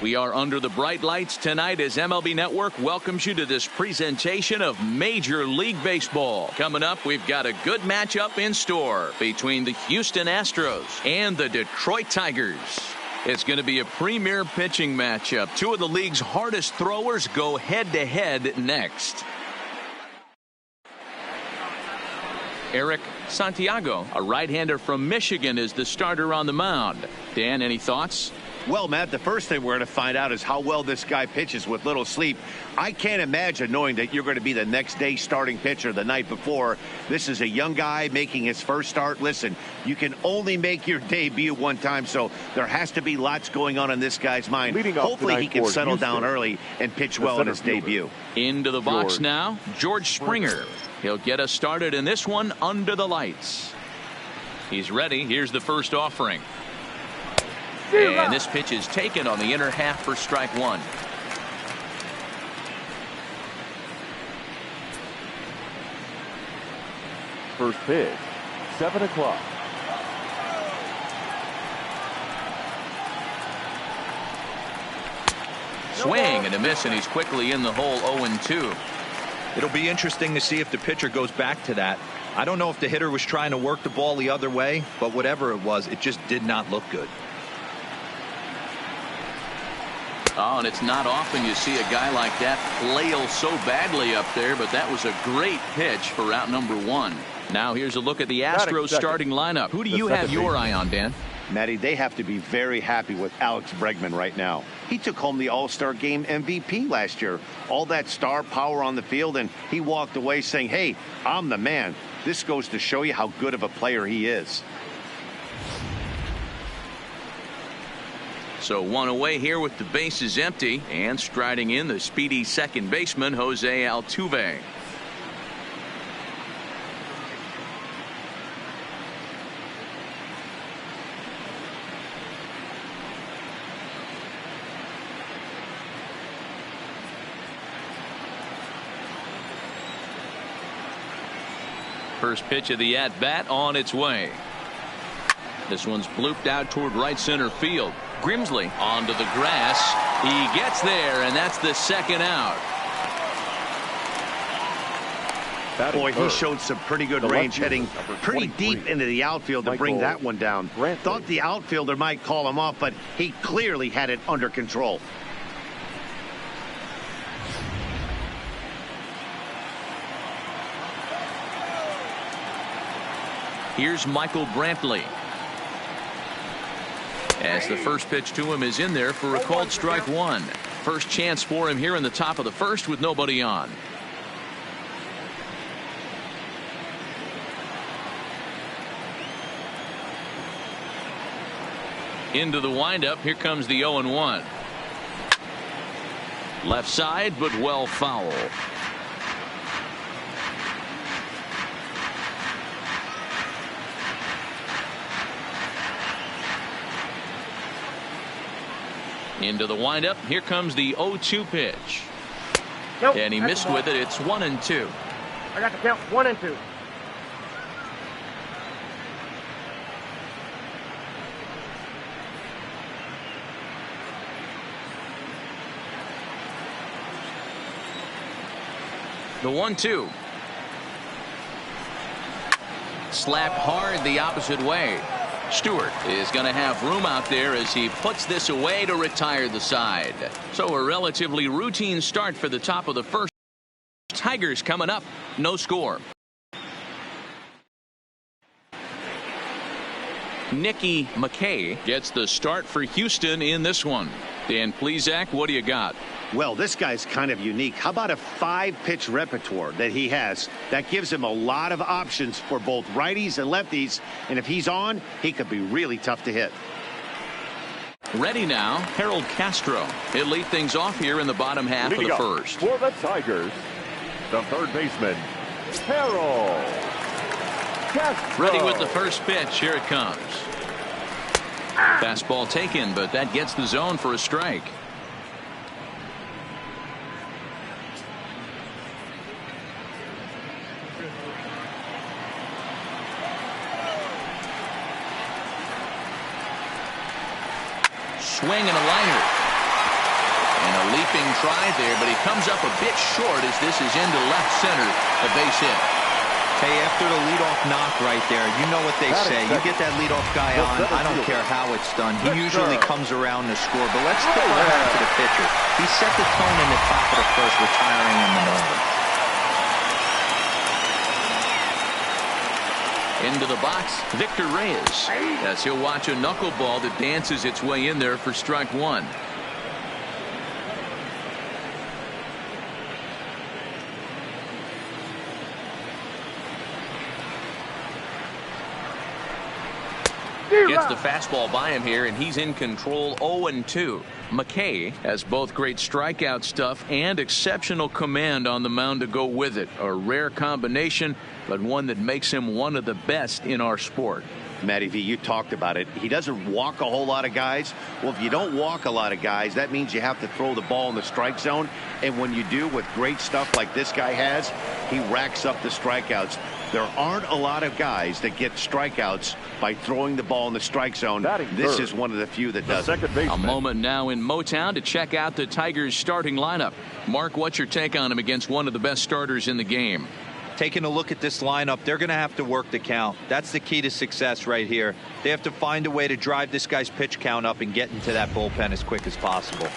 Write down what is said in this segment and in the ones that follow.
We are under the bright lights tonight as MLB Network welcomes you to this presentation of Major League Baseball. Coming up, we've got a good matchup in store between the Houston Astros and the Detroit Tigers. It's going to be a premier pitching matchup. Two of the league's hardest throwers go head-to-head next. Eric Santiago, a right-hander from Michigan, is the starter on the mound. Dan, any thoughts? Well, Matt, the first thing we're going to find out is how well this guy pitches with little sleep. I can't imagine knowing that you're going to be the next day starting pitcher the night before. This is a young guy making his first start. Listen, you can only make your debut one time, so there has to be lots going on in this guy's mind. Hopefully he can settle down early and pitch well in his debut. Into the box now, George Springer. He'll get us started in this one under the lights. He's ready. Here's the first offering. And this pitch is taken on the inner half for strike one. First pitch, 7 o'clock. Swing and a miss, and he's quickly in the hole. 0-2. It'll be interesting to see if the pitcher goes back to that. I don't know if the hitter was trying to work the ball the other way, but whatever it was, it just did not look good. Oh, and it's not often you see a guy like that flail so badly up there, but that was a great pitch for out number one. Now here's a look at the Astros starting lineup. Who do you have your eye on, Dan? Matty, they have to be very happy with Alex Bregman right now. He took home the All-Star Game MVP last year. All that star power on the field, and he walked away saying, hey, I'm the man. This goes to show you how good of a player he is. So one away here with the bases empty, and striding in the speedy second baseman, Jose Altuve. First pitch of the at-bat on its way. This one's blooped out toward right center field. Grimsley onto the grass. He gets there, and that's the second out. Boy, he showed some pretty good range, heading pretty deep into the outfield to bring that one down. Thought the outfielder might call him off, but he clearly had it under control. Here's Michael Brantley. As the first pitch to him is in there for a called strike one. First chance for him here in the top of the first with nobody on. Into the windup. Here comes the 0-1. Left side, but well foul. Into the windup. Here comes the 0-2 pitch. Nope, and he missed with it. It's 1-2. I got the count 1-2. The 1-2. Slapped hard the opposite way. Stewart is going to have room out there as he puts this away to retire the side. So a relatively routine start for the top of the first. Tigers coming up. No score. Nicky McKay gets the start for Houston in this one. Dan Plesac, what do you got? Well, this guy's kind of unique. How about a 5-pitch repertoire that he has? That gives him a lot of options for both righties and lefties. And if he's on, he could be really tough to hit. Ready now, Harold Castro. He'll lead things off here in the bottom half of the first. For the Tigers, the third baseman, Harold Castro. Ready with the first pitch. Here it comes. Fastball taken, but that gets the zone for a strike. Swing and a liner. A leaping try there, but he comes up a bit short as this is into left center, a base hit. Hey, after the leadoff knock right there, you know what they say. You get that leadoff guy on, I don't care how it's done. He usually comes around to score. But let's tip our hat to the pitcher. He set the tone in the top of the first, retiring in the ninth. Into the box, Victor Reyes, as he'll watch a knuckleball that dances its way in there for strike one. Gets the fastball by him here, and he's in control. 0-2. McKay has both great strikeout stuff and exceptional command on the mound to go with it. A rare combination, but one that makes him one of the best in our sport. Matty V, you talked about it. He doesn't walk a whole lot of guys. Well, if you don't walk a lot of guys, that means you have to throw the ball in the strike zone. And when you do, with great stuff like this guy has, he racks up the strikeouts. There aren't a lot of guys that get strikeouts by throwing the ball in the strike zone. This is one of the few that does. A moment now in Motown to check out the Tigers starting lineup. Mark, what's your take on him against one of the best starters in the game? Taking a look at this lineup, they're going to have to work the count. That's the key to success right here. They have to find a way to drive this guy's pitch count up and get into that bullpen as quick as possible.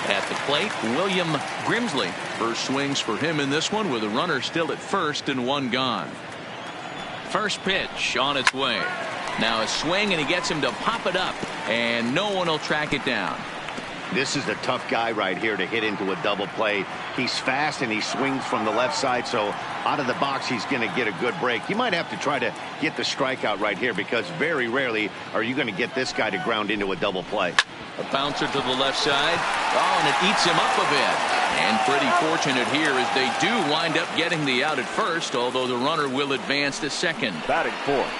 At the plate, William Grimsley. First swings for him in this one with a runner still at first and one gone. First pitch on its way. Now a swing, and he gets him to pop it up, and no one will track it down. This is a tough guy right here to hit into a double play. He's fast and he swings from the left side, so out of the box he's going to get a good break. You might have to try to get the strikeout right here, because very rarely are you going to get this guy to ground into a double play. A bouncer to the left side. Oh, and it eats him up a bit. And pretty fortunate here as they do wind up getting the out at first, although the runner will advance to second. Batting fourth,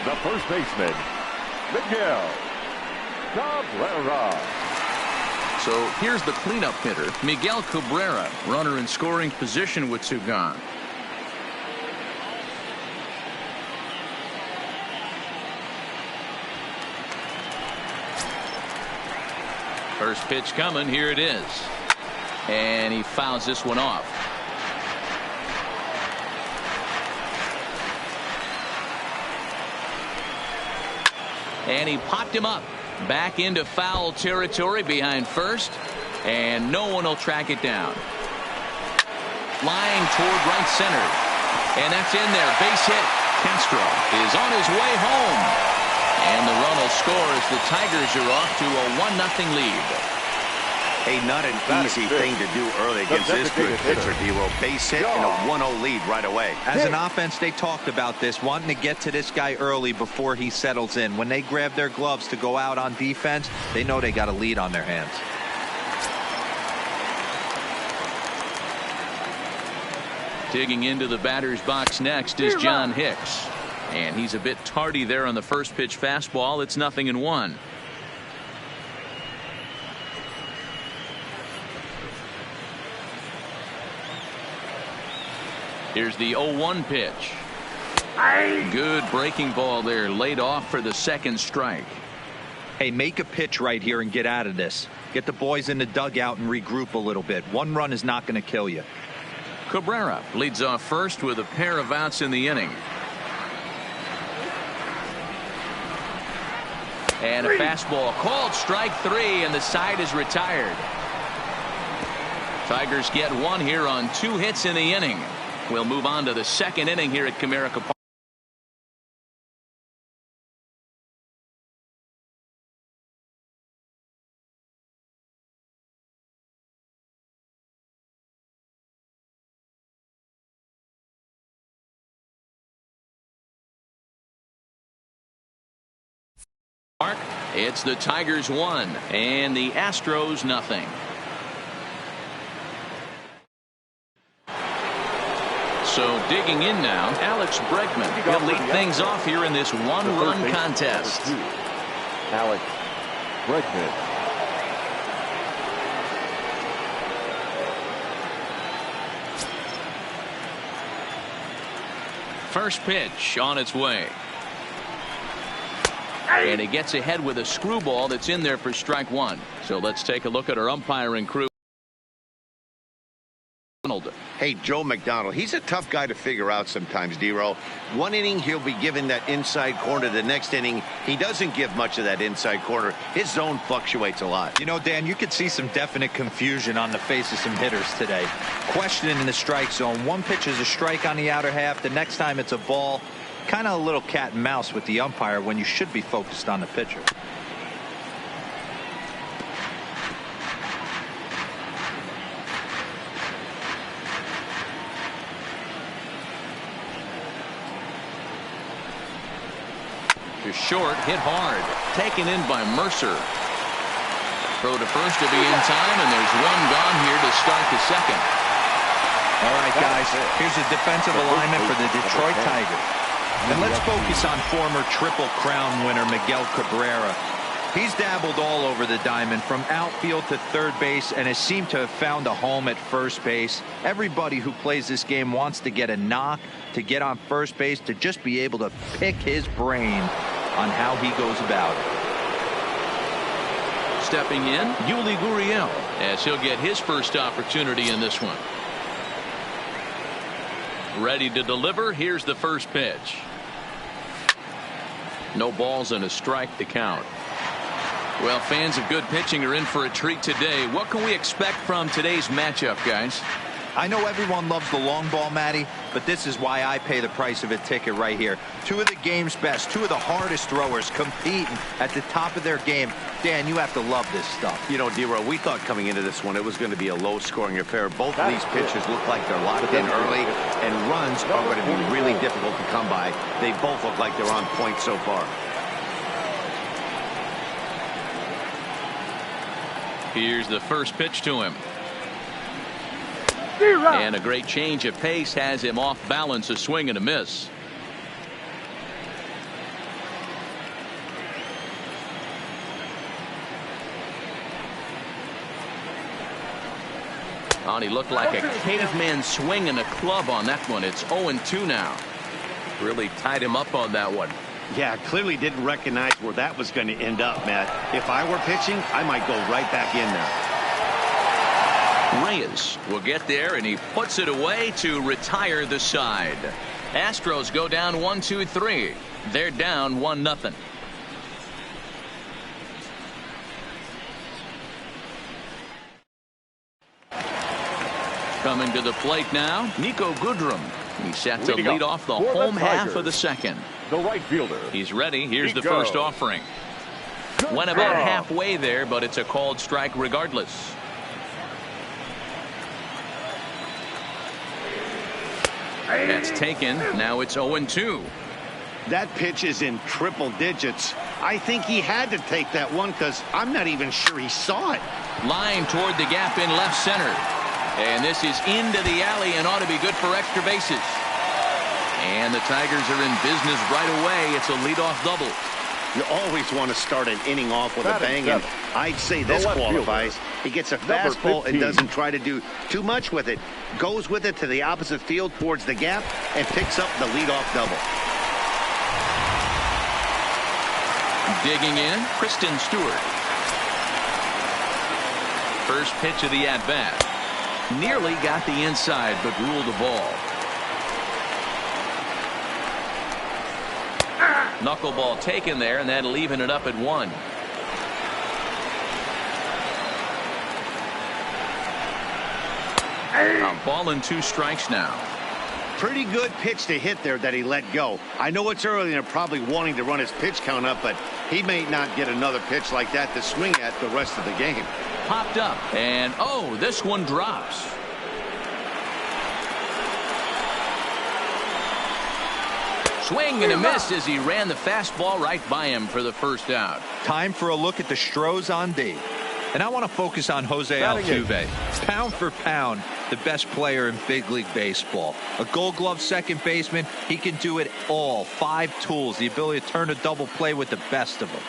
the first baseman, Miguel Cabrera. So here's the cleanup hitter, Miguel Cabrera, runner in scoring position with two gone. First pitch coming, here it is. And he fouls this one off. And he popped him up. Back into foul territory behind first, and no one will track it down. Flying toward right center, and that's in there. Base hit. Castro is on his way home, and the run will score as the Tigers are off to a 1-0 lead. Hey, not an easy thing to do early against this good pitcher, D-Roll. Base hit and a 1-0 lead right away. As an offense, they talked about this, wanting to get to this guy early before he settles in. When they grab their gloves to go out on defense, they know they got a lead on their hands. Digging into the batter's box next is John Hicks. And he's a bit tardy there on the first pitch fastball. It's 0-1. Here's the 0-1 pitch. Good breaking ball there, laid off for the second strike. Hey, make a pitch right here and get out of this. Get the boys in the dugout and regroup a little bit. One run is not going to kill you. Cabrera leads off first with a pair of outs in the inning. And a fastball called strike three, and the side is retired. Tigers get one here on 2 hits in the inning. We'll move on to the second inning here at Comerica Park. It's the Tigers 1 and the Astros 0. So digging in now, Alex Bregman. He'll lead things off here in this one-run contest. Alex Bregman. First pitch on its way. And he gets ahead with a screwball that's in there for strike one. So let's take a look at our umpiring crew. Hey, Joe McDonald, he's a tough guy to figure out sometimes, D-Roll. One inning, he'll be given that inside corner. The next inning, he doesn't give much of that inside corner. His zone fluctuates a lot. You know, Dan, you could see some definite confusion on the face of some hitters today. Questioning in the strike zone. One pitch is a strike on the outer half. The next time it's a ball. Kind of a little cat and mouse with the umpire when you should be focused on the pitcher. To short, hit hard. Taken in by Mercer. Throw to first to be in time, and there's one gone here to start the second. All right, guys, here's a defensive alignment for the Detroit Tigers. And let's focus on former Triple Crown winner Miguel Cabrera. He's dabbled all over the diamond from outfield to third base and has seemed to have found a home at first base. Everybody who plays this game wants to get a knock, to get on first base, to just be able to pick his brain on how he goes about it. Stepping in, Yuli Gurriel, as he'll get his first opportunity in this one. Ready to deliver. Here's the first pitch. No balls and a strike to count. Well, fans of good pitching are in for a treat today. What can we expect from today's matchup, guys? I know everyone loves the long ball, Matty, but this is why I pay the price of a ticket right here. Two of the game's best, two of the hardest throwers competing at the top of their game. Dan, you have to love this stuff. You know, D-Roll, we thought coming into this one it was going to be a low-scoring affair. Both of these pitchers look like they're locked in early, and runs are going to be really difficult to come by. They both look like they're on point so far. Here's the first pitch to him. And a great change of pace has him off balance, a swing and a miss. Oh, he looked like a caveman swinging a club on that one. It's 0-2 now. Really tied him up on that one. Yeah, clearly didn't recognize where that was going to end up, Matt. If I were pitching, I might go right back in there. Reyes will get there, and he puts it away to retire the side. Astros go down 1-2-3. They're down 1-0. Coming to the plate now, Nico Goodrum. He's set to lead off the home half of the second. The right fielder. He's ready. Here's the first offering. Went about halfway there, but it's a called strike regardless. That's taken. Now it's 0-2. That pitch is in triple digits. I think he had to take that one because I'm not even sure he saw it. Line toward the gap in left center. And this is into the alley and ought to be good for extra bases. And the Tigers are in business right away. It's a leadoff double. You always want to start an inning off with a bang, and I'd say this qualifies. He gets a fastball and doesn't try to do too much with it. Goes with it to the opposite field towards the gap and picks up the leadoff double. Digging in, Kristen Stewart. First pitch of the at-bat. Nearly got the inside, but ruled the ball. Knuckleball taken there, and that'll even it up at 1. A ball and 2 strikes now. Pretty good pitch to hit there that he let go. I know it's early and they're probably wanting to run his pitch count up, but he may not get another pitch like that to swing at the rest of the game. Popped up, and oh, this one drops. Swing and a miss as he ran the fastball right by him for the first out. Time for a look at the Astros on D. And I want to focus on Jose Altuve. Pound for pound, the best player in big league baseball. A Gold Glove second baseman. He can do it all. 5 tools. The ability to turn a double play with the best of them.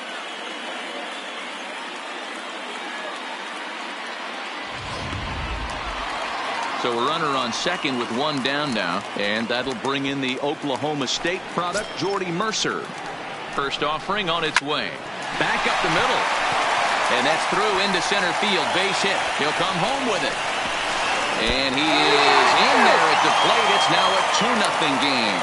So a runner on second with 1 down now, and that'll bring in the Oklahoma State product, Jordy Mercer. First offering on its way. Back up the middle. And that's through into center field. Base hit. He'll come home with it. And he is in there at the plate. It's now a 2-0 game.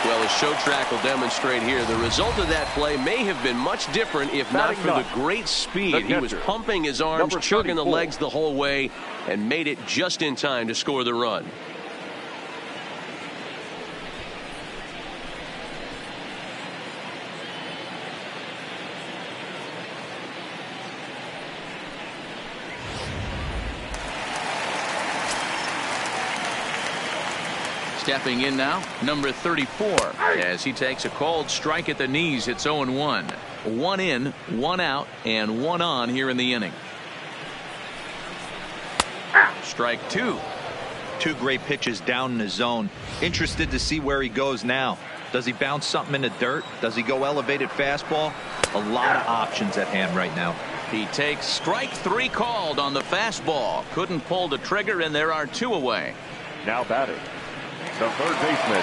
Well, as show track will demonstrate here, the result of that play may have been much different if not for the great speed. He was pumping his arms, chugging the legs the whole way, and made it just in time to score the run. Stepping in now, number 34, as he takes a called strike at the knees. It's 0-1. 1 in, 1 out, and 1 on here in the inning. Strike 2. 2 great pitches down in the zone. Interested to see where he goes now. Does he bounce something in the dirt? Does he go elevated fastball? A lot of options at hand right now. He takes strike 3 called on the fastball. Couldn't pull the trigger, and there are 2 away. Now batting, the third baseman,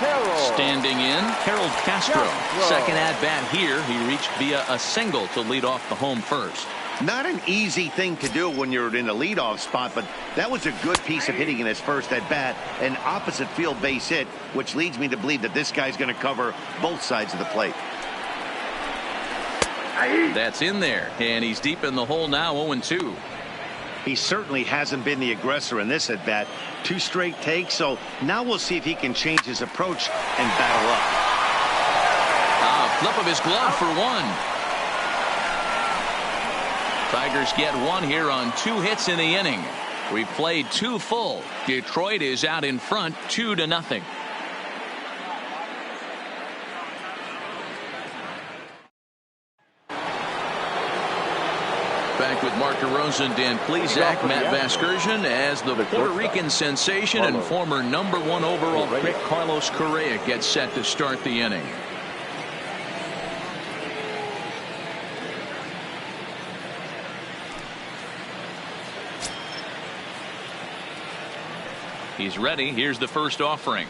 Harold. Standing in, Harold Castro. Second at bat here. He reached via a single to lead off the home first. Not an easy thing to do when you're in a leadoff spot, but that was a good piece of hitting in his first at bat. An opposite field base hit, which leads me to believe that this guy's going to cover both sides of the plate. That's in there, and he's deep in the hole now. 0-2. He certainly hasn't been the aggressor in this at bat. 2 straight takes, so now we'll see if he can change his approach and battle up. Flip of his glove for 1. Tigers get 1 here on 2 hits in the inning. We've played 2 full. Detroit is out in front 2-0. Back with Mark DeRosa, Dan Plesac, Matt Vasgersian, as the Puerto Rican sensation and former number 1 overall pick Carlos Correa gets set to start the inning. He's ready. Here's the first offering.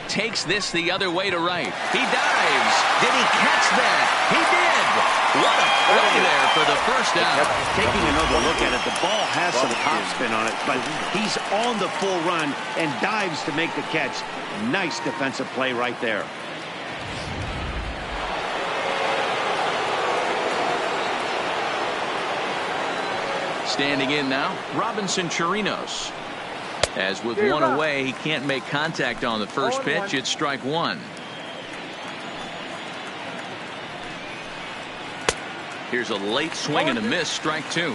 Takes this the other way to right. He dives. Did he catch that? He did. What a play there for the first out. Taking another look at it, the ball has some topspin on it, but he's on the full run and dives to make the catch. Nice defensive play right there. Standing in now, Robinson Chirinos. As with 1 away, he can't make contact on the first pitch. It's strike 1. Here's a late swing and a miss. Strike 2.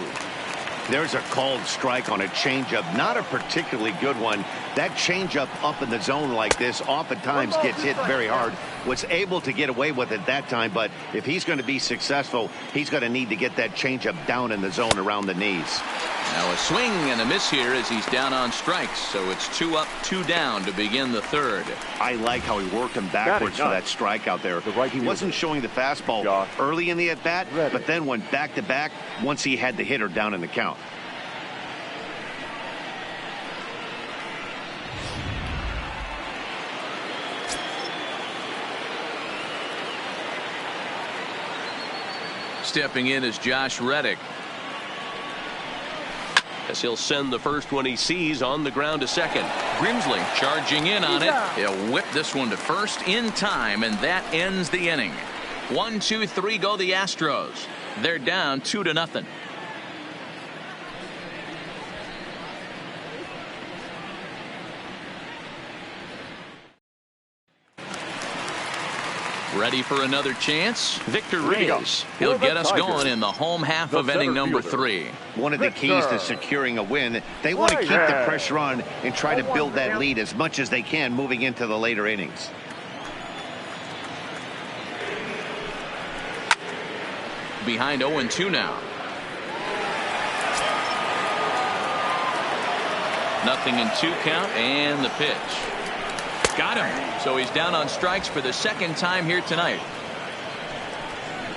There's a called strike on a changeup. Not a particularly good one. That changeup up in the zone like this oftentimes gets hit very hard. Was able to get away with it that time, but if he's going to be successful, he's going to need to get that changeup down in the zone around the knees. Now a swing and a miss here as he's down on strikes. So it's 2 up, 2 down to begin the third. I like how he worked him backwards for that strike out there. He wasn't showing the fastball early in the at-bat, but then went back-to-back once he had the hitter down in the count. Stepping in is Josh Reddick. As he'll send the first one he sees on the ground to second. Grimsley charging in on it. He'll whip this one to first in time, and that ends the inning. 1, 2, 3 go the Astros. They're down 2-0. Ready for another chance? Victor Reyes. He'll get us going in the home half of inning number 3. One of the keys to securing a win, they want to keep the pressure on and try to build that lead as much as they can moving into the later innings. Behind 0-2 now. Nothing in 2 count, and the pitch. Got him. So he's down on strikes for the second time here tonight.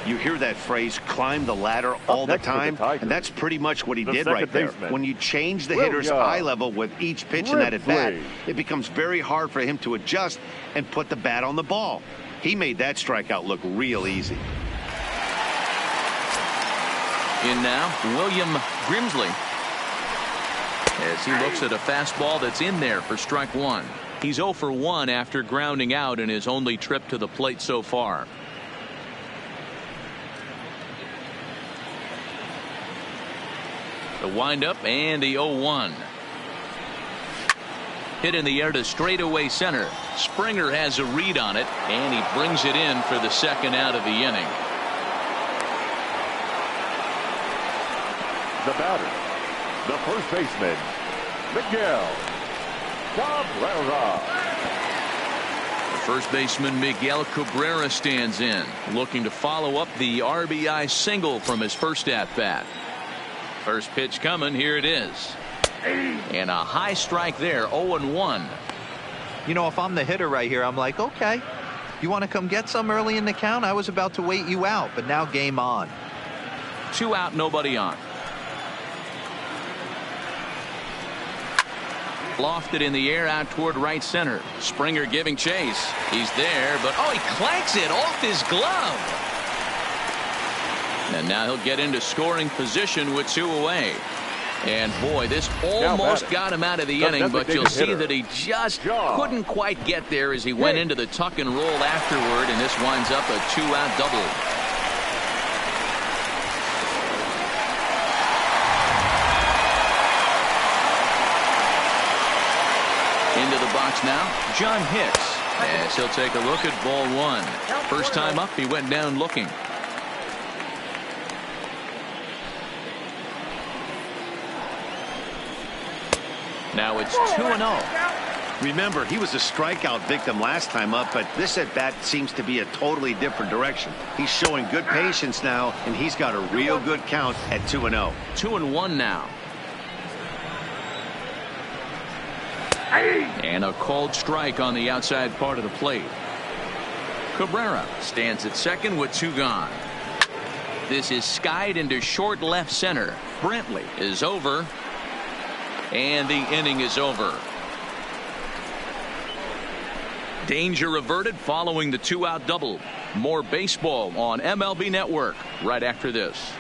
You hear that phrase, climb the ladder, all the time, and that's pretty much what he did right there. When you change the hitter's eye level with each pitch in that at-bat, it becomes very hard for him to adjust and put the bat on the ball. He made that strikeout look real easy. In now, William Grimsley, as he looks at a fastball that's in there for strike one. He's 0 for 1 after grounding out in his only trip to the plate so far. The windup and the 0-1. Hit in the air to straightaway center. Springer has a read on it, and he brings it in for the second out of the inning. The batter, the first baseman, Miguel Cabrera. The first baseman Miguel Cabrera stands in, looking to follow up the RBI single from his first at-bat. First pitch coming. Here it is. And a high strike there. 0-1. You know, if I'm the hitter right here, I'm like, okay, you want to come get some early in the count? I was about to wait you out, but now game on. 2 out, nobody on. Lofted in the air out toward right center. Springer giving chase. He's there, but he clanks it off his glove. And now he'll get into scoring position with 2 away. And boy, this almost got him out of the inning, but you'll see that he just couldn't quite get there as he went into the tuck and roll afterward, and this winds up a 2-out double. Into the box now, John Hicks, as he'll take a look at ball 1. First time up, he went down looking. Now it's 2-0. Remember, he was a strikeout victim last time up, but this at-bat seems to be a totally different direction. He's showing good patience now, and he's got a real good count at 2-0. 2-1 now. And a called strike on the outside part of the plate. Cabrera stands at second with 2 gone. This is skied into short left center. Brantley is over. And the inning is over. Danger averted following the 2-out double. More baseball on MLB Network right after this.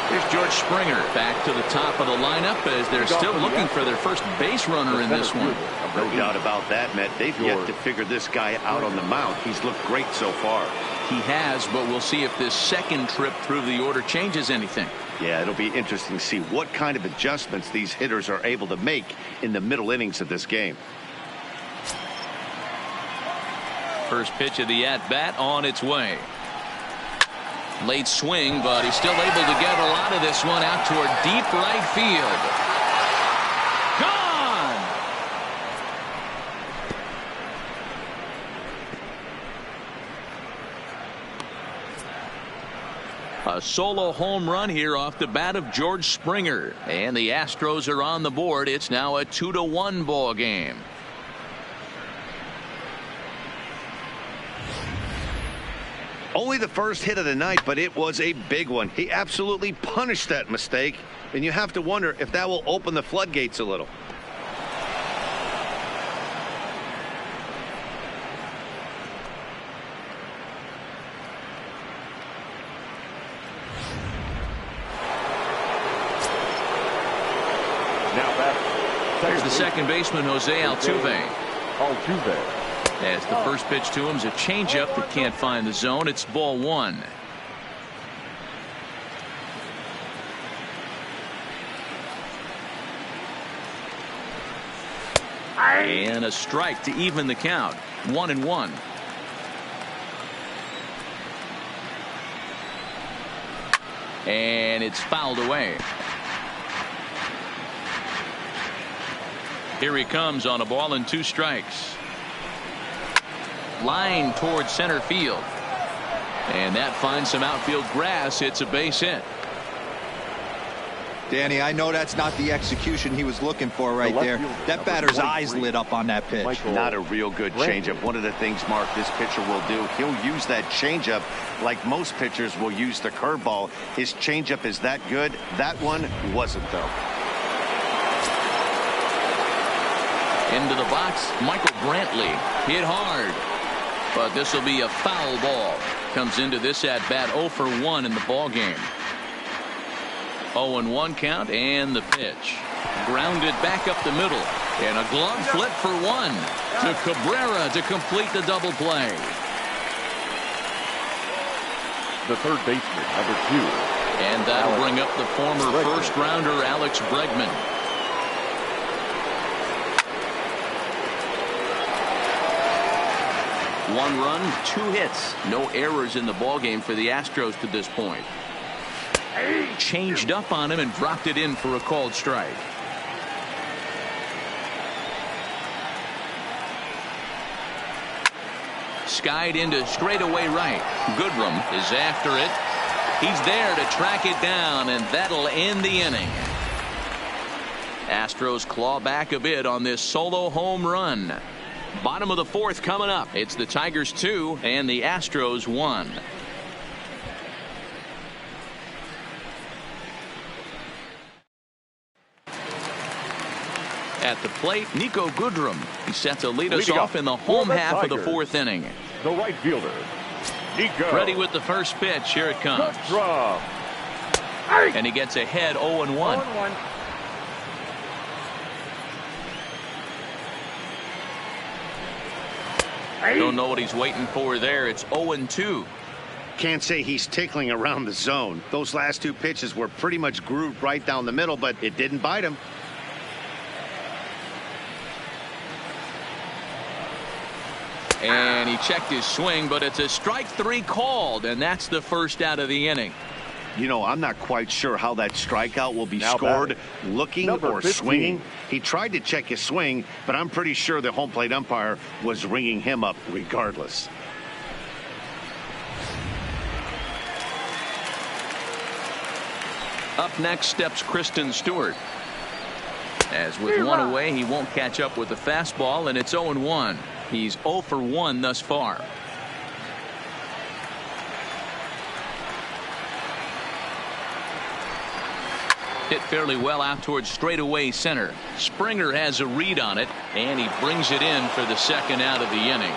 Here's George Springer back to the top of the lineup as they're still looking for their first base runner in this one. No doubt about that, Matt. They've yet to figure this guy out on the mound. He's looked great so far. He has, but we'll see if this second trip through the order changes anything. Yeah, it'll be interesting to see what kind of adjustments these hitters are able to make in the middle innings of this game. First pitch of the at-bat on its way. Late swing, but he's still able to get a lot of this one out toward deep right field. Gone! A solo home run here off the bat of George Springer. And the Astros are on the board. It's now a 2-1 ball game. Only the first hit of the night, but it was a big one. He absolutely punished that mistake, and you have to wonder if that will open the floodgates a little. Here's the second baseman, Jose Altuve. As the first pitch to him is a changeup that can't find the zone. It's ball 1. And a strike to even the count. 1-1. And it's fouled away. Here he comes on a ball and 2 strikes. Line towards center field. And that finds some outfield grass. It's a base hit. Danny, I know that's not the execution he was looking for right there. That batter's eyes lit up on that pitch. Not a real good changeup. One of the things, Mark, this pitcher will do, he'll use that changeup like most pitchers will use the curveball. His changeup is that good. That one wasn't, though. Into the box, Michael Brantley hit hard, but this will be a foul ball. Comes into this at bat 0 for 1 in the ball game. 0-1 count, and the pitch. Grounded back up the middle, and a glove flip for 1 to Cabrera to complete the double play. The third baseman, number 2. And that'll bring up the former first-rounder Alex Bregman. One run, 2 hits, no errors in the ballgame for the Astros to this point. Changed up on him and dropped it in for a called strike. Skied into straightaway right. Goodrum is after it. He's there to track it down, and that'll end the inning. Astros claw back a bit on this solo home run. Bottom of the 4th coming up. It's the Tigers 2 and the Astros 1. At the plate, Nico Goodrum. He set to lead us off in the home half of the 4th inning. The right fielder, Nico. Ready with the first pitch. Here it comes. And he gets ahead 0-1. Don't know what he's waiting for there. It's 0-2. Can't say he's tickling around the zone. Those last 2 pitches were pretty much grooved right down the middle, but it didn't bite him. And he checked his swing, but it's a strike 3 called, and that's the first out of the inning. You know, I'm not quite sure how that strikeout will be scored. Looking or 15. swinging. He tried to check his swing, but I'm pretty sure the home plate umpire was ringing him up regardless. Up next steps Kristen Stewart. As with 1 away, he won't catch up with the fastball, and it's 0-1. He's 0 for 1 thus far. Hit fairly well out towards straightaway center. Springer has a read on it, and he brings it in for the second out of the inning.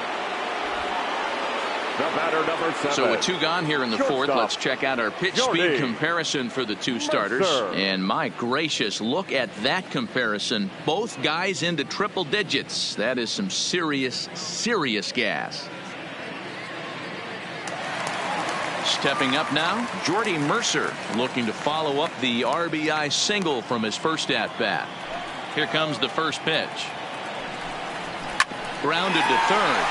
The batter, number 7. So with 2 gone here in the 4th, let's check out our pitch speed comparison for the 2 starters. And my gracious, look at that comparison. Both guys into triple digits. That is some serious, serious gas. Stepping up now, Jordy Mercer looking to follow up the RBI single from his first at-bat. Here comes the first pitch. Grounded to third.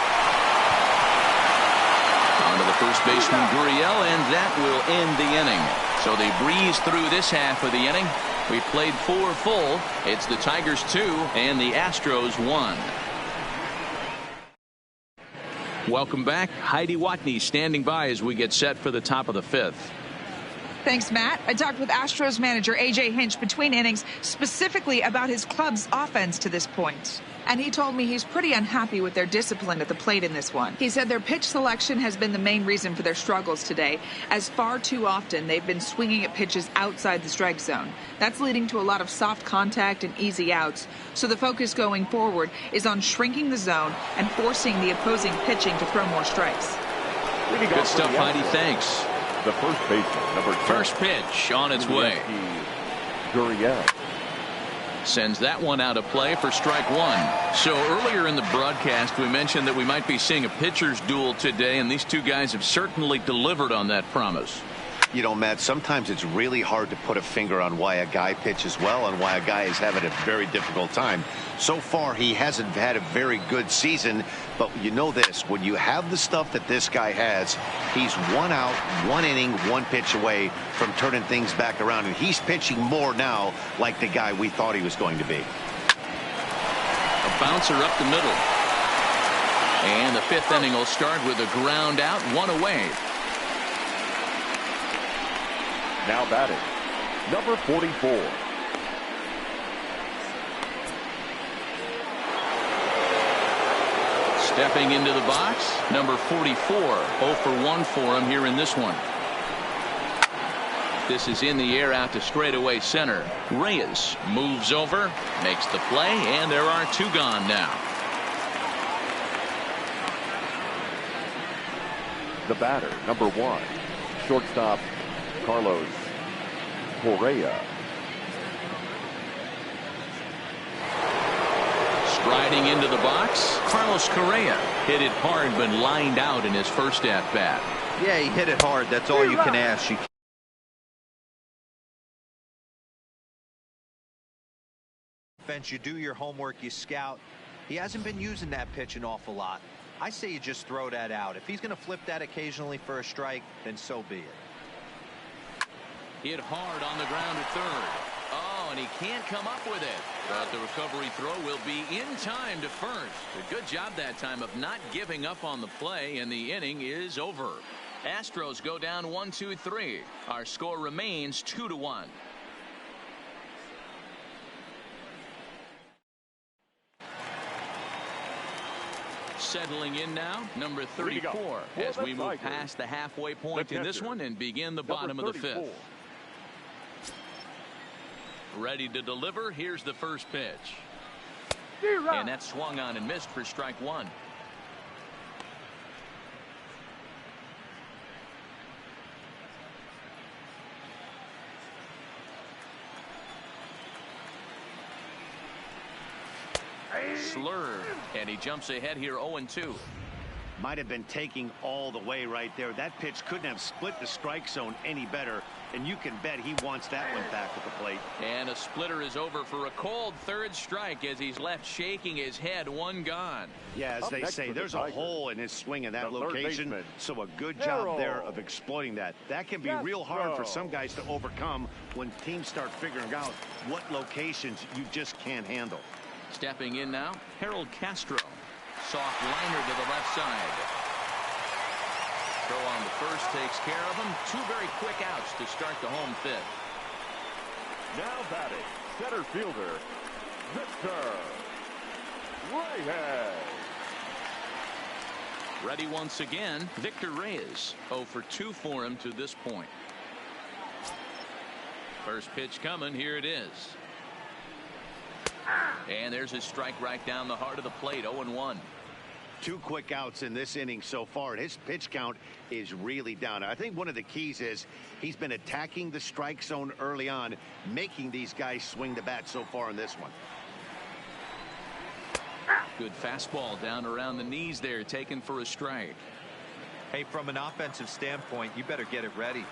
Onto the first baseman, Gurriel, and that will end the inning. So they breeze through this half of the inning. We played 4 full. It's the Tigers 2 and the Astros 1. Welcome back. Heidi Watney standing by as we get set for the top of the 5th. Thanks, Matt. I talked with Astros manager A.J. Hinch between innings specifically about his club's offense to this point. And he told me he's pretty unhappy with their discipline at the plate in this one. He said their pitch selection has been the main reason for their struggles today, as far too often they've been swinging at pitches outside the strike zone. That's leading to a lot of soft contact and easy outs. So the focus going forward is on shrinking the zone and forcing the opposing pitching to throw more strikes. Good stuff, Heidi. Thanks. The first baseman, number 10. First pitch on its way. Gurriel. Sends that one out of play for strike 1. So earlier in the broadcast, we mentioned that we might be seeing a pitcher's duel today, and these 2 guys have certainly delivered on that promise. You know, Matt, sometimes it's really hard to put a finger on why a guy pitches well and why a guy is having a very difficult time. So far, he hasn't had a very good season, but you know this, when you have the stuff that this guy has, he's 1 out, 1 inning, 1 pitch away from turning things back around, and he's pitching more now like the guy we thought he was going to be. A bouncer up the middle. And the 5th inning will start with a ground out, 1 away. Now batting, number 44. Stepping into the box, number 44. 0 for 1 for him here in this one. This is in the air out to straightaway center. Reyes moves over, makes the play, and there are 2 gone now. The batter, number 1, shortstop Carlos Correa. Striding into the box, Carlos Correa hit it hard but lined out in his first at bat. Yeah, he hit it hard. That's all you can ask. You do your homework, you scout. He hasn't been using that pitch an awful lot. I say you just throw that out. If he's going to flip that occasionally for a strike, then so be it. Hit hard on the ground at third. Oh, and he can't come up with it. But the recovery throw will be in time to first. A good job that time of not giving up on the play, and the inning is over. Astros go down 1-2-3. Our score remains 2-1. Settling in now, number 34, as we move past the halfway point in this one and begin the bottom of the 5th. Ready to deliver. Here's the first pitch. And that swung on and missed for strike 1. Slurve, and he jumps ahead here 0-2. Might have been taking all the way right there. That pitch couldn't have split the strike zone any better, and you can bet he wants that one back at the plate. And a splitter is over for a cold third strike as he's left shaking his head. 1 gone. Yeah, as they say, there's a hole in his swing in that location, so a good job there of exploiting that. That can be real hard for some guys to overcome when teams start figuring out what locations you just can't handle. Stepping in now, Harold Castro. Soft liner to the left side. Throw on the first takes care of him. 2 very quick outs to start the home 5th. Now batting, center fielder, Victor Reyes. Ready once again, Victor Reyes. 0 for 2 for him to this point. First pitch coming, here it is. And there's his strike right down the heart of the plate. 0-1. 2 quick outs in this inning so far, and his pitch count is really down. I think one of the keys is he's been attacking the strike zone early on, making these guys swing the bat so far in this one. Good fastball down around the knees there, taken for a strike. Hey, from an offensive standpoint, you better get it ready.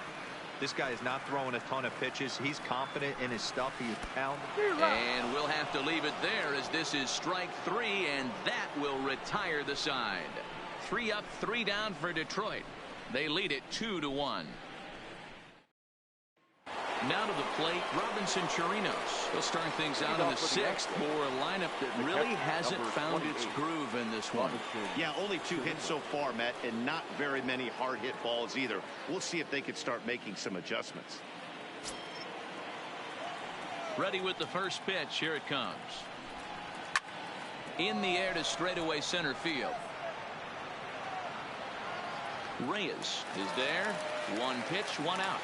This guy is not throwing a ton of pitches. He's confident in his stuff. He is pounding. And we'll have to leave it there as this is strike 3, and that will retire the side. 3 up, 3 down for Detroit. They lead it 2-1. Now to the plate, Robinson Chirinos. He'll start things out in the 6th for a lineup that really hasn't found its groove in this one. Yeah, only 2 hits so far, Matt, and not very many hard hit balls either. We'll see if they can start making some adjustments. Ready with the first pitch. Here it comes. In the air to straightaway center field. Reyes is there. 1 pitch, 1 out.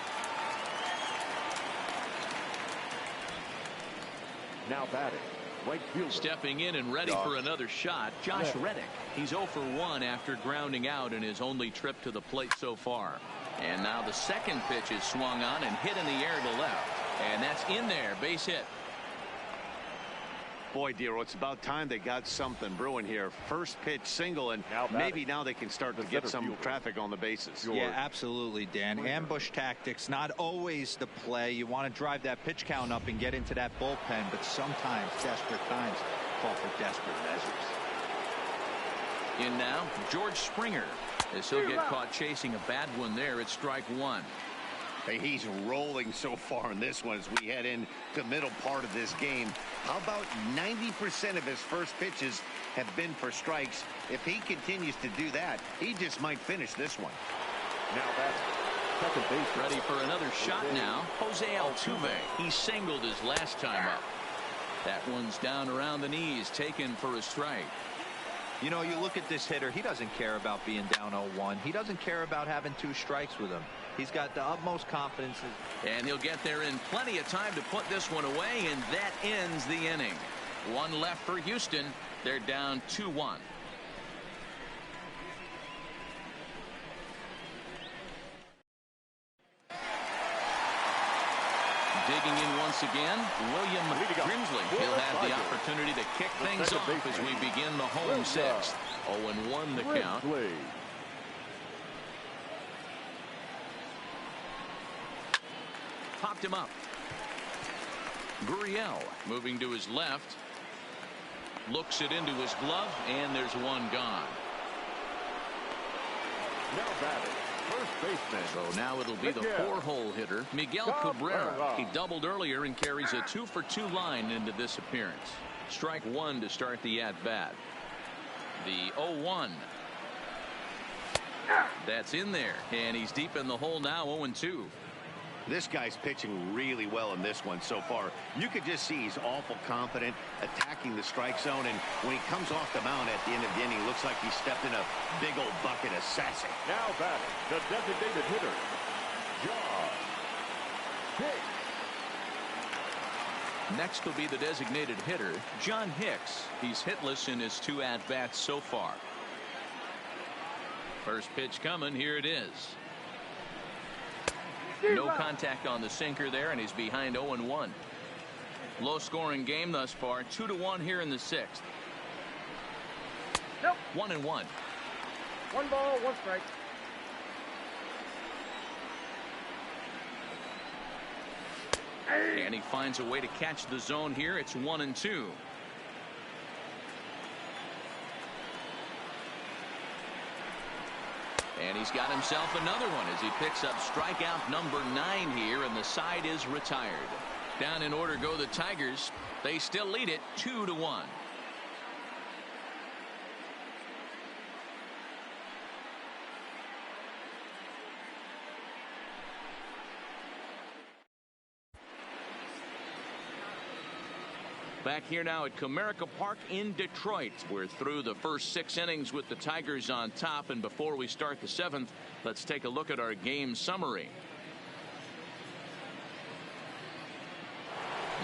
Now batting, right fielder. Stepping in and ready for another shot, Josh Reddick. He's 0 for 1 after grounding out in his only trip to the plate so far. And now the second pitch is swung on and hit in the air to left. And that's in there, base hit. Boy, Dero, it's about time they got something brewing here. First pitch single, and maybe now they can start to get some traffic on the bases. Yeah, absolutely, Dan. Ambush tactics, not always the play. You want to drive that pitch count up and get into that bullpen, but sometimes desperate times call for desperate measures. In now, George Springer, as he'll get caught chasing a bad one there at strike 1. He's rolling so far in this one as we head in the middle part of this game. How about 90% of his first pitches have been for strikes? If he continues to do that, he just might finish this one. Now that's second base. Ready for another shot now. Jose Altuve. He singled his last time up. That one's down around the knees, taken for a strike. You know, you look at this hitter, he doesn't care about being down 0-1. He doesn't care about having 2 strikes with him. He's got the utmost confidence. And he'll get there in plenty of time to put this one away, and that ends the inning. One left for Houston. They're down 2-1. Digging in once again, William Grimsley. He'll have the opportunity to kick things off as we begin the home sixth. 0-1 the count. Popped him up. Gurriel moving to his left. Looks it into his glove, and there's one gone. Now batting, first baseman. So now it'll be the 4-hole hitter, Miguel Cabrera. He doubled earlier and carries a 2-for-2 line into this appearance. Strike 1 to start the at-bat. The 0-1. That's in there, and he's deep in the hole now, 0-2. This guy's pitching really well in this one so far. You could just see he's awful confident, attacking the strike zone, and when he comes off the mound at the end of the inning, looks like he stepped in a big old bucket of sassy. Now batting, the designated hitter, John Hicks. Next will be the designated hitter, John Hicks. He's hitless in his 2 at-bats so far. First pitch coming, here it is. No contact on the sinker there, and he's behind 0-1. Low scoring game thus far, 2-1 here in the 6th. Nope. 1-1. 1 ball, 1 strike. And he finds a way to catch the zone here. It's 1-2. And he's got himself another one as he picks up strikeout number 9 here, and the side is retired. Down in order go the Tigers. They still lead it 2-1. Back here now at Comerica Park in Detroit. We're through the first 6 innings with the Tigers on top, and before we start the 7th, let's take a look at our game summary.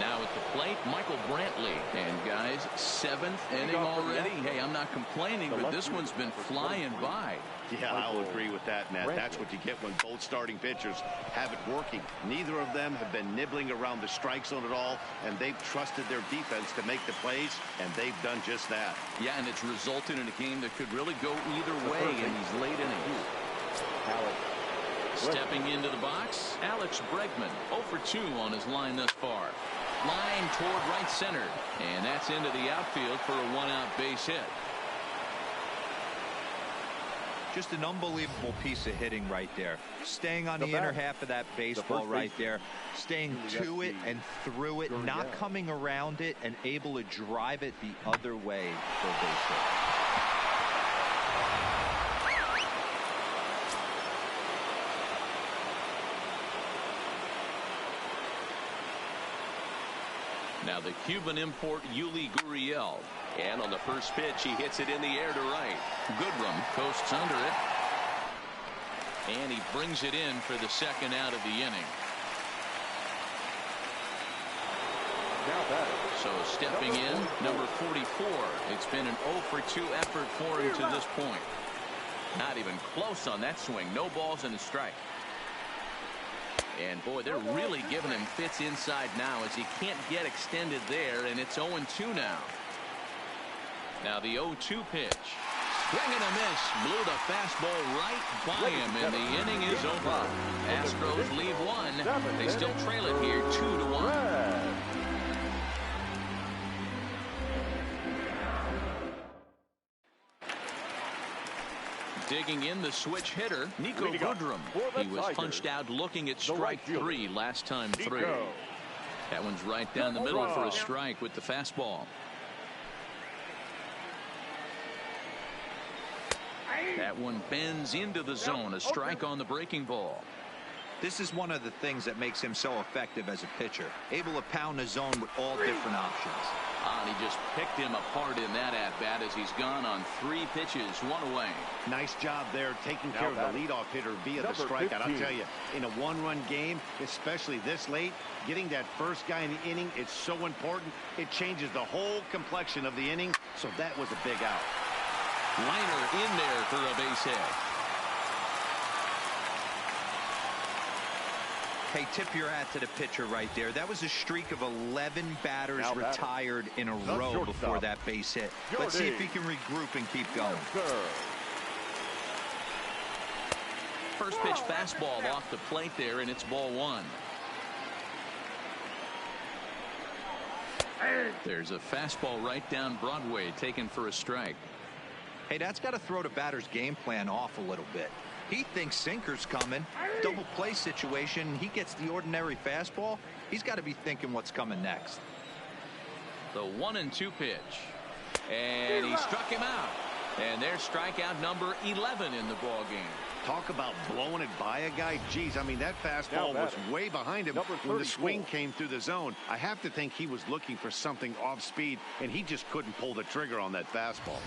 Now at the plate, Michael Brantley. And guys, 7th inning already. Hey, I'm not complaining, but this one's been flying by. Yeah, I'll agree with that, Matt. That's what you get when both starting pitchers have it working. Neither of them have been nibbling around the strike zone at all, and they've trusted their defense to make the plays, and they've done just that. Yeah, and it's resulted in a game that could really go either way in these late innings. Stepping into the box, Alex Bregman, 0-for-2 on his line thus far. Line toward right center, and that's into the outfield for a 1-out base hit. Just an unbelievable piece of hitting right there. Staying on the inner half of that baseball right there. Staying to it and through it, not coming around it, and able to drive it the other way for a base hit. Now the Cuban import Yuli Gurriel. And on the first pitch, he hits it in the air to right. Goodrum coasts under it. And he brings it in for the 2nd out of the inning. So stepping in, number 44. It's been an 0-for-2 effort for him to this point. Not even close on that swing. No balls and a strike. And boy, they're really giving him fits inside now as he can't get extended there, and it's 0-2 now. Now the 0-2 pitch. Swing and a miss. Blew the fastball right by him, and the inning is over. Astros leave 1. They still trail it here 2-1. Digging in the switch hitter, Nico Goodrum. He was punched out looking at strike 3 last time through. That one's right down the middle for a strike with the fastball. That one bends into the zone. A strike on the breaking ball. This is one of the things that makes him so effective as a pitcher. Able to pound the zone with all different options. And he just picked him apart in that at-bat as he's gone on 3 pitches, 1 away. Nice job there taking care of the leadoff hitter via the strikeout. I'll tell you, in a 1-run game, especially this late, getting that first guy in the inning is so important. It changes the whole complexion of the inning, so that was a big out. Liner in there for a base hit. Hey, tip your hat to the pitcher right there. That was a streak of 11 batters retired in a row before that base hit. Let's see if he can regroup and keep going. First pitch fastball off the plate there, and it's ball 1. There's a fastball right down Broadway taken for a strike. Hey, that's got to throw the batter's game plan off a little bit. He thinks sinker's coming. Double play situation. He gets the ordinary fastball. He's got to be thinking what's coming next. The 1-2 pitch. And he struck him out. And there's strikeout number 11 in the ball game. Talk about blowing it by a guy. Geez, I mean, that fastball was way behind him when the swing came through the zone. I have to think he was looking for something off speed, and he just couldn't pull the trigger on that fastball.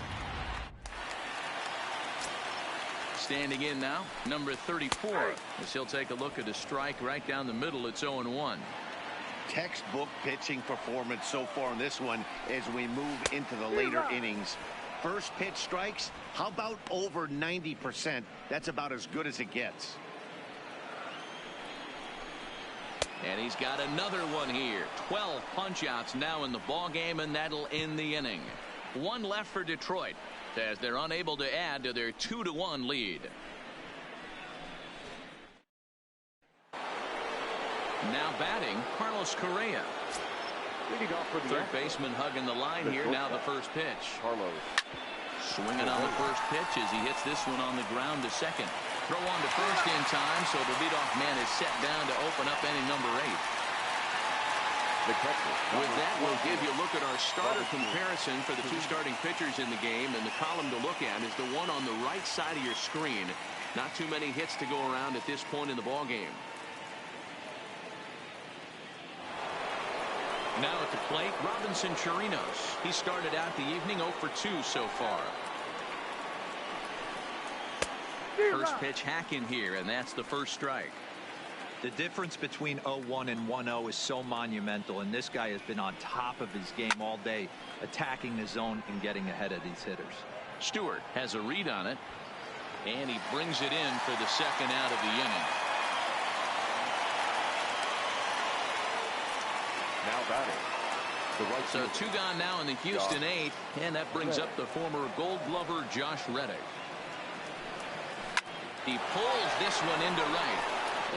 Standing in now, number 34, as he'll take a look at a strike right down the middle. It's 0-1. Textbook pitching performance so far in this one as we move into the later innings. First pitch strikes, how about over 90%? That's about as good as it gets. And he's got another one here. 12 punch-outs now in the ball game, and that'll end the inning. 1 left for Detroit, as they're unable to add to their 2-1 lead. Now batting, Carlos Correa. Third baseman hugging the line here. Now the first pitch. Swinging on the first pitch as he hits this one on the ground to second. Throw on to first in time, so the leadoff man is set down to open up inning number 8. With that, we'll give you a look at our starter comparison for the 2 starting pitchers in the game, and the column to look at is the one on the right side of your screen. Not too many hits to go around at this point in the ball game. Now at the plate, Robinson Chirinos. He started out the evening 0 for 2 so far. First pitch hack in here, and that's the first strike. The difference between 0-1 and 1-0 is so monumental, and this guy has been on top of his game all day, attacking the zone and getting ahead of these hitters. Stewart has a read on it, and he brings it in for the second out of the inning. Now batting. So 2 gone now in the Houston 8th, and that brings up the former Gold Glover Josh Reddick. He pulls this one into right.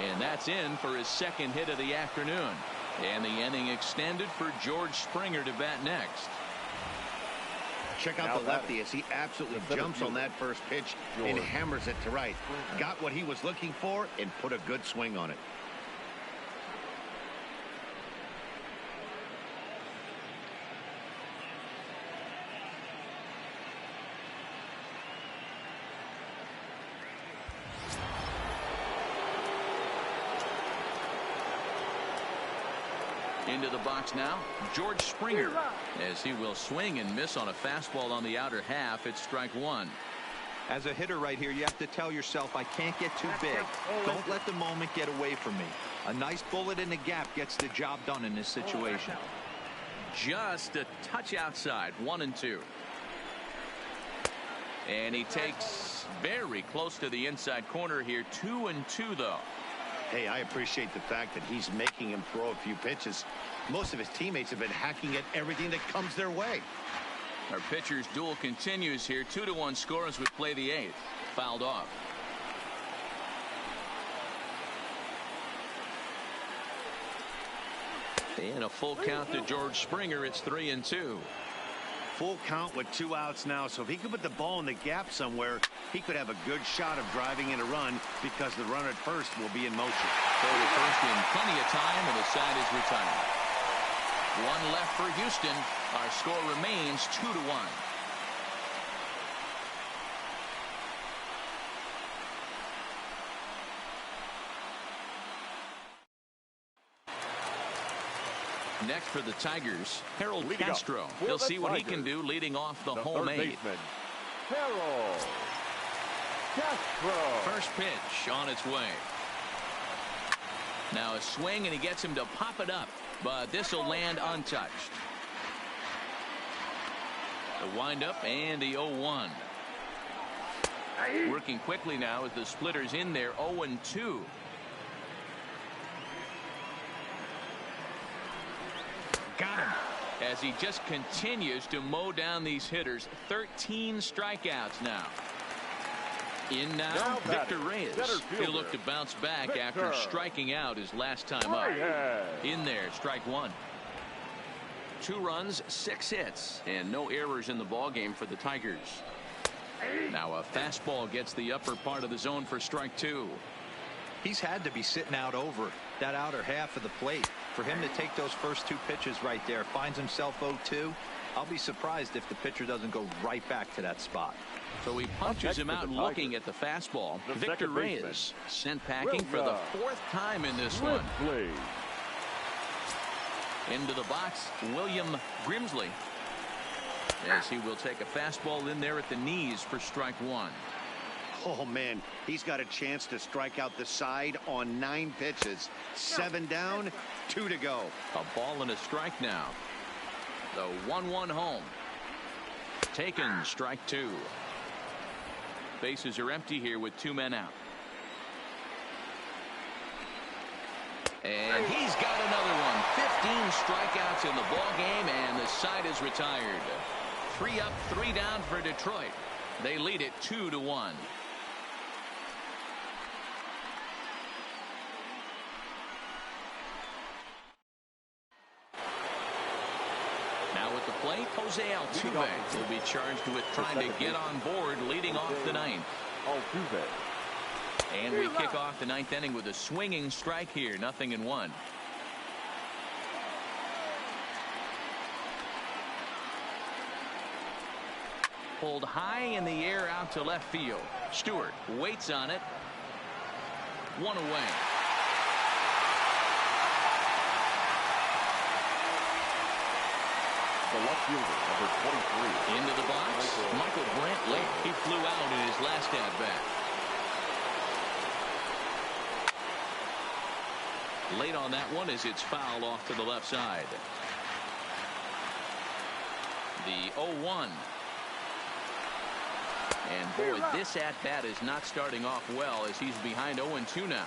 And that's in for his second hit of the afternoon. And the inning extended for George Springer to bat next. Check out the lefty as he absolutely jumps on that first pitch and hammers it to right. Got what he was looking for and put a good swing on it. Into the box now, George Springer, as he will swing and miss on a fastball on the outer half. It's strike 1. As a hitter right here, you have to tell yourself, I can't get too big. Don't let the moment get away from me. A nice bullet in the gap gets the job done in this situation. Just a touch outside, 1-2. And he takes very close to the inside corner here. 2-2 though. Hey, I appreciate the fact that he's making him throw a few pitches. Most of his teammates have been hacking at everything that comes their way. Our pitcher's duel continues here. 2-1 score as we play the 8th. Fouled off. And a full count to George Springer. It's 3-2. Full count with 2 outs now, so if he could put the ball in the gap somewhere, he could have a good shot of driving in a run because the runner at first will be in motion. Throw to first in plenty of time, and the side is retired. 1 left for Houston. Our score remains 2-1. Next for the Tigers, Harold Castro. He'll see what he can do leading off the home eight. Harold Castro. First pitch on its way. Now a swing, and he gets him to pop it up, but this will land untouched. The windup and the 0-1. Working quickly now as the splitters in there. 0-2. Got him. As he just continues to mow down these hitters. 13 strikeouts now. In now Victor Reyes. He'll look to bounce back after striking out his last time up. In there, strike one. 2 runs, 6 hits, and no errors in the ballgame for the Tigers. Now a fastball gets the upper part of the zone for strike 2. He's had to be sitting out over that outer half of the plate. For him to take those first 2 pitches right there, finds himself 0-2. I'll be surprised if the pitcher doesn't go right back to that spot. So he punches him out looking at the fastball. Victor Reyes sent packing for the 4th time in this one. Into the box, William Grimsley, as he will take a fastball in there at the knees for strike 1. Oh, man, he's got a chance to strike out the side on 9 pitches. 7 down, 2 to go. A ball and a strike now. The 1-1 home. Taken, strike 2. Bases are empty here with 2 men out. And he's got another one. 15 strikeouts in the ball game, and the side is retired. 3 up, 3 down for Detroit. They lead it 2-1. Now at the plate, Jose Altuve will be charged with trying to get on board, leading off the 9th. Altuve. And we kick off the 9th inning with a swinging strike here. 0-1. Pulled high in the air out to left field. Stewart waits on it. 1 away. The left fielder, number 23. Into the box, Michael Brantley. He flew out in his last at-bat. Late on that one as it's fouled off to the left side. The 0-1. And boy, this at-bat is not starting off well as he's behind 0-2 now.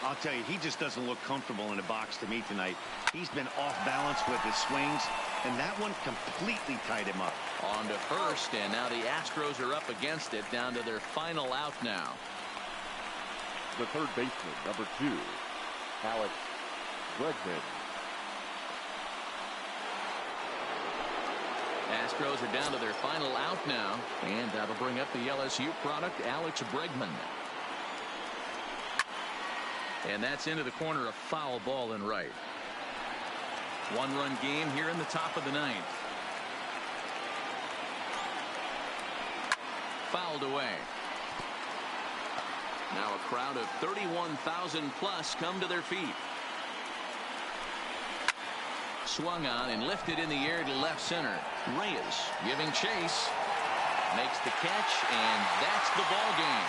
I'll tell you, he just doesn't look comfortable in the box to me tonight. He's been off balance with his swings, and that one completely tied him up. On to first, and now the Astros are up against it, down to their final out now. The third baseman, number 2, Alex Bregman. Astros are down to their final out now, and that'll bring up the LSU product, Alex Bregman. And that's into the corner, a foul ball and right. 1-run game here in the top of the 9th. Fouled away. Now a crowd of 31,000 plus come to their feet. Swung on and lifted in the air to left center. Reyes giving chase. Makes the catch, and that's the ball game.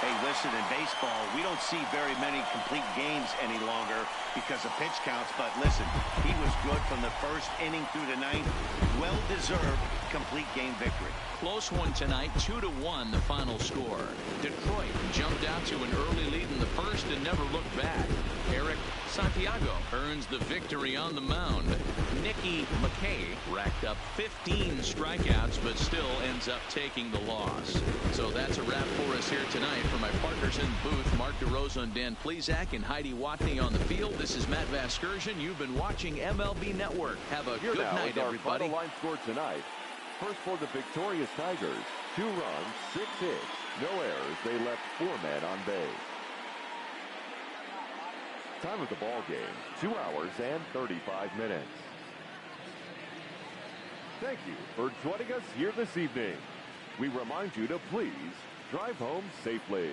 Hey, listen, in baseball, we don't see very many complete games any longer because of pitch counts. But listen, he was good from the first inning through the 9th. Well-deserved complete game victory. Close one tonight, 2-1 the final score. Detroit jumped out to an early lead in the first and never looked back. Eric Santiago earns the victory on the mound. Nicky McKay racked up 15 strikeouts but still ends up taking the loss. So that's a wrap for us here tonight. For my partners in the booth, Mark DeRosa and Dan Plezak and Heidi Watney on the field, this is Matt Vasgersian. You've been watching MLB Network. Have a good night, everybody. Final line score tonight. First for the victorious Tigers, 2 runs, 6 hits, no errors. They left 4 men on base. Time of the ball game, 2 hours and 35 minutes. Thank you for joining us here this evening. We remind you to please drive home safely.